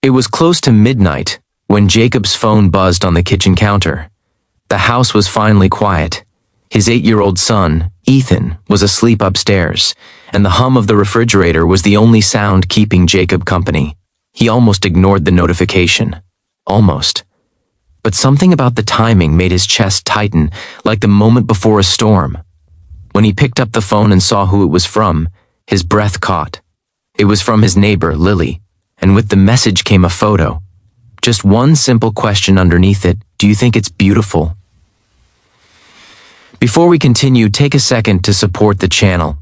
It was close to midnight when Jacob's phone buzzed on the kitchen counter. The house was finally quiet. His 8-year-old son, Ethan, was asleep upstairs, and the hum of the refrigerator was the only sound keeping Jacob company. He almost ignored the notification. Almost. But something about the timing made his chest tighten, like the moment before a storm. When he picked up the phone and saw who it was from, his breath caught. It was from his neighbor, Lily, and with the message came a photo. Just one simple question underneath it: do you think it's beautiful? Before we continue, take a second to support the channel.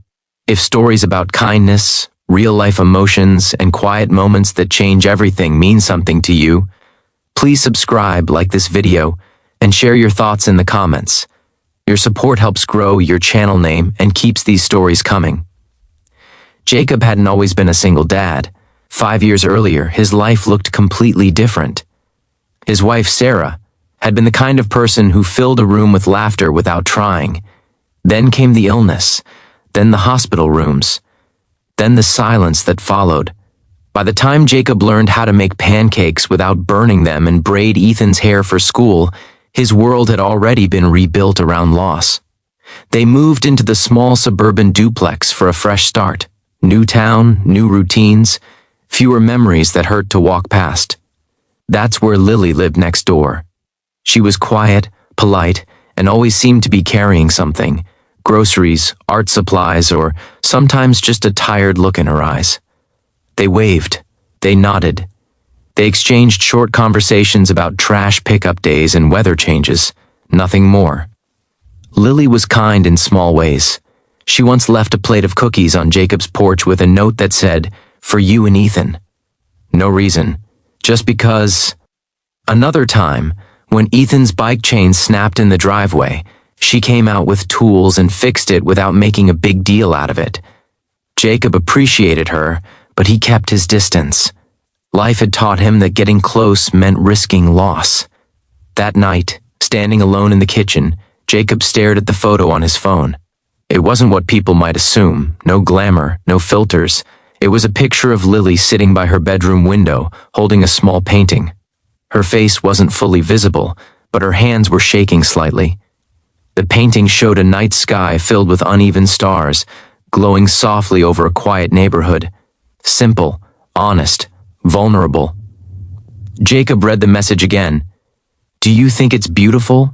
If stories about kindness, real-life emotions, and quiet moments that change everything mean something to you, please subscribe, like this video, and share your thoughts in the comments. Your support helps grow your channel name and keeps these stories coming. Jacob hadn't always been a single dad. 5 years earlier, his life looked completely different. His wife, Sarah, had been the kind of person who filled a room with laughter without trying. Then came the illness, then the hospital rooms, then the silence that followed. By the time Jacob learned how to make pancakes without burning them and braid Ethan's hair for school, his world had already been rebuilt around loss. They moved into the small suburban duplex for a fresh start. New town, new routines, fewer memories that hurt to walk past. That's where Lily lived next door. She was quiet, polite, and always seemed to be carrying something: groceries, art supplies, or sometimes just a tired look in her eyes. They waved. They nodded. They exchanged short conversations about trash pickup days and weather changes. Nothing more. Lily was kind in small ways. She once left a plate of cookies on Jacob's porch with a note that said, "For you and Ethan." No reason. Just because. Another time, when Ethan's bike chain snapped in the driveway, she came out with tools and fixed it without making a big deal out of it. Jacob appreciated her, but he kept his distance. Life had taught him that getting close meant risking loss. That night, standing alone in the kitchen, Jacob stared at the photo on his phone. It wasn't what people might assume. No glamour, no filters. It was a picture of Lily sitting by her bedroom window, holding a small painting. Her face wasn't fully visible, but her hands were shaking slightly. The painting showed a night sky filled with uneven stars, glowing softly over a quiet neighborhood. Simple, honest, vulnerable. Jacob read the message again. "Do you think it's beautiful?"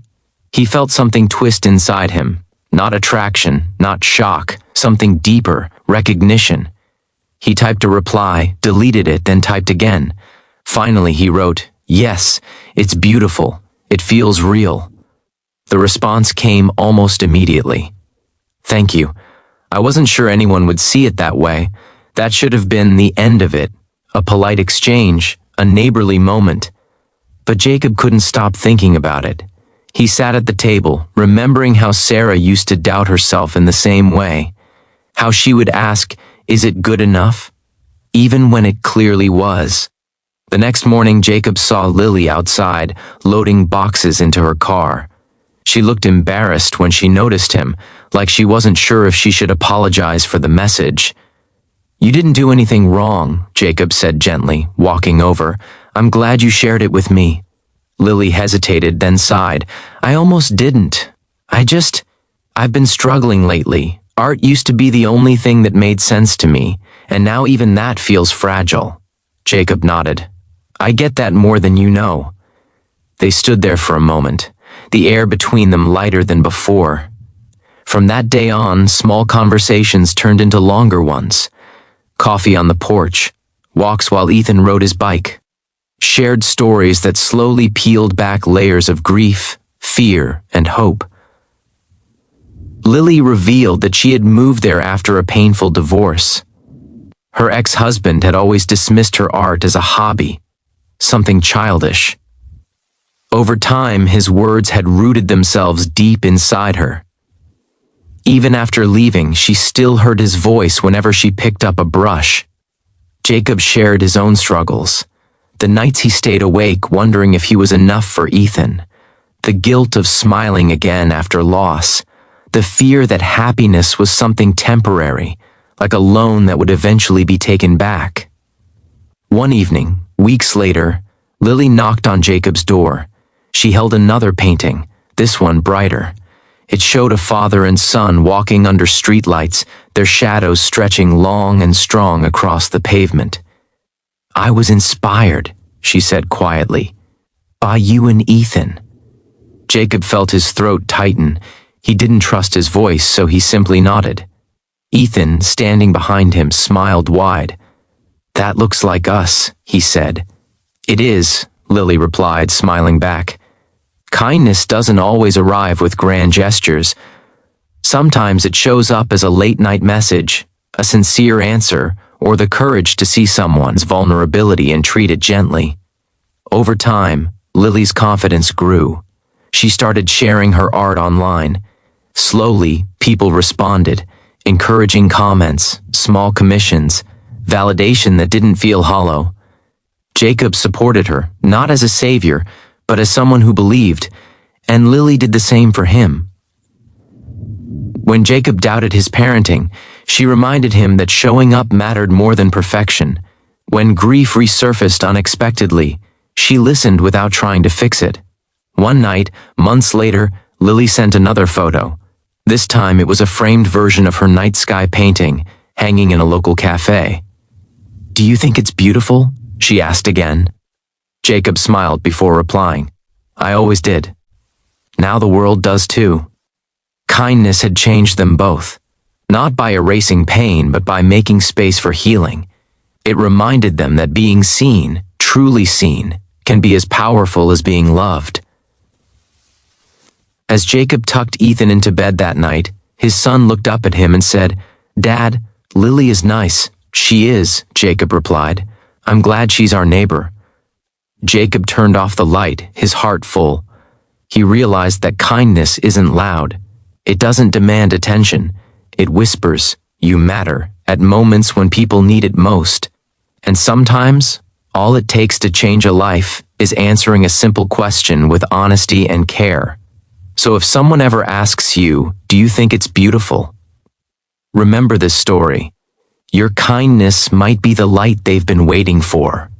He felt something twist inside him. Not attraction, not shock, something deeper, recognition. He typed a reply, deleted it, then typed again. Finally, he wrote, "Yes, it's beautiful. It feels real." The response came almost immediately. "Thank you. I wasn't sure anyone would see it that way. That should have been the end of it. A polite exchange, a neighborly moment." But Jacob couldn't stop thinking about it. He sat at the table, remembering how Sarah used to doubt herself in the same way. How she would ask, "Is it good enough?" Even when it clearly was. The next morning, Jacob saw Lily outside, loading boxes into her car. She looked embarrassed when she noticed him, like she wasn't sure if she should apologize for the message. "You didn't do anything wrong," Jacob said gently, walking over. "I'm glad you shared it with me." Lily hesitated, then sighed. "I almost didn't. I've been struggling lately. Art used to be the only thing that made sense to me, and now even that feels fragile." Jacob nodded. "I get that more than you know." They stood there for a moment, the air between them lighter than before. From that day on, small conversations turned into longer ones. Coffee on the porch, walks while Ethan rode his bike. Shared stories that slowly peeled back layers of grief, fear, and hope. Lily revealed that she had moved there after a painful divorce. Her ex-husband had always dismissed her art as a hobby, something childish. Over time, his words had rooted themselves deep inside her. Even after leaving, she still heard his voice whenever she picked up a brush. Jacob shared his own struggles. The nights he stayed awake wondering if he was enough for Ethan. The guilt of smiling again after loss. The fear that happiness was something temporary, like a loan that would eventually be taken back. One evening, Weeks later, Lily knocked on Jacob's door. She held another painting, this one brighter. It showed a father and son walking under streetlights, their shadows stretching long and strong across the pavement. "I was inspired," she said quietly, "by you and Ethan." Jacob felt his throat tighten. He didn't trust his voice, so he simply nodded. Ethan, standing behind him, smiled wide. "That looks like us," he said. "It is," Lily replied, smiling back. "Kindness doesn't always arrive with grand gestures. Sometimes it shows up as a late-night message, a sincere answer, or the courage to see someone's vulnerability and treat it gently." Over time, Lily's confidence grew. She started sharing her art online. Slowly, people responded, encouraging comments, small commissions, validation that didn't feel hollow. Jacob supported her, not as a savior, but as someone who believed, and Lily did the same for him. When Jacob doubted his parenting, she reminded him that showing up mattered more than perfection. When grief resurfaced unexpectedly, she listened without trying to fix it. One night, months later, Lily sent another photo. This time it was a framed version of her night sky painting, hanging in a local cafe. "Do you think it's beautiful?" she asked again. Jacob smiled before replying. "I always did. Now the world does too." Kindness had changed them both, not by erasing pain but by making space for healing. It reminded them that being seen, truly seen, can be as powerful as being loved. As Jacob tucked Ethan into bed that night, his son looked up at him and said, "Dad, Lily is nice." "She is," Jacob replied. "I'm glad she's our neighbor." Jacob turned off the light, his heart full. He realized that kindness isn't loud. It doesn't demand attention. It whispers, "You matter," at moments when people need it most. And sometimes, all it takes to change a life is answering a simple question with honesty and care. So if someone ever asks you, "Do you think it's beautiful?" remember this story. Your kindness might be the light they've been waiting for.